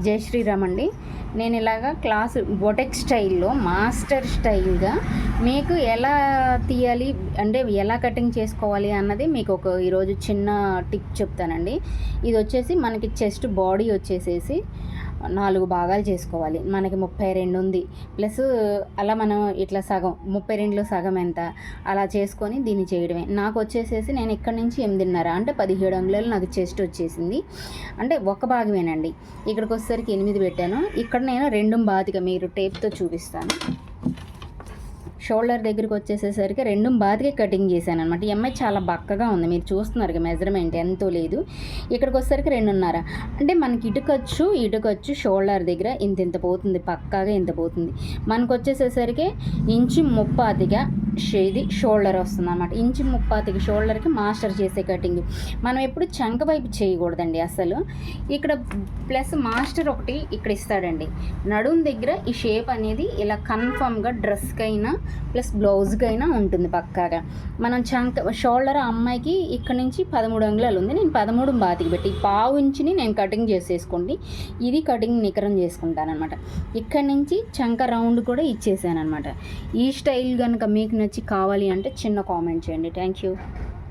జై శ్రీరామ్ అండి. నేను ఇలాగా క్లాస్ బొటెక్ స్టైల్లో మాస్టర్ స్టైల్గా మీకు ఎలా తీయాలి అంటే ఎలా కటింగ్ చేసుకోవాలి అన్నది మీకు ఈరోజు చిన్న టిప్ చెప్తానండి. ఇది వచ్చేసి మనకి చెస్ట్ బాడీ వచ్చేసేసి 4 భాగాలు చేసుకోవాలి. మనకి 32 ఉంది, ప్లస్ అలా మనం ఇట్లా సగం 32లో సగం ఎంత అలా చేసుకొని దీన్ని చేయడమే. నాకు వచ్చేసేసి నేను ఇక్కడ నుంచి 8.5 అంటే 17 అంగుళాలు నాకు చెస్ట్ వచ్చేసింది. అంటే ఒక భాగమేనండి. ఇక్కడికి వచ్చేసరికి 8 పెట్టాను. ఇక్కడ నేను 2 మీరు టేప్తో చూపిస్తాను. షోల్డర్ దగ్గరికి వచ్చేసేసరికి 2 కటింగ్ చేశాను అనమాట. ఈ అమ్మాయి చాలా బక్కగా ఉంది, మీరు చూస్తున్నారు మెజర్మెంట్ ఎంతో లేదు. ఇక్కడికి వచ్చేసరికి 2.5 అంటే మనకి ఇటుకొచ్చు షోల్డర్ దగ్గర ఇంత పోతుంది, పక్కాగా ఇంత పోతుంది. మనకు వచ్చేసేసరికి 1.35 ఇది షోల్డర్ వస్తుంది అనమాట. 1.35 షోల్డర్కి మాస్టర్ చేసే కటింగ్. మనం ఎప్పుడు చంక వైపు చేయకూడదండి అసలు. ఇక్కడ ప్లస్ మాస్టర్ ఒకటి ఇక్కడ ఇస్తాడండి. నడుం దగ్గర ఈ షేప్ అనేది ఇలా కన్ఫామ్గా డ్రెస్కైనా ప్లస్ బ్లౌజ్కైనా ఉంటుంది పక్కాగా. మనం షోల్డర్ అమ్మాయికి ఇక్కడ నుంచి 13 అంగుళాలు ఉంది, నేను 13.25 పెట్టి 1/2 ఇంచుని నేను కటింగ్ చేసేసుకోండి. ఇది కటింగ్ నికరం చేసుకుంటాను అనమాట. ఇక్కడ నుంచి చంక రౌండ్ కూడా ఇచ్చేసాను అనమాట. ఈ స్టైల్ కనుక మీకు నచ్చి కావాలి అంటే చిన్న కామెంట్ చేయండి. Thank you.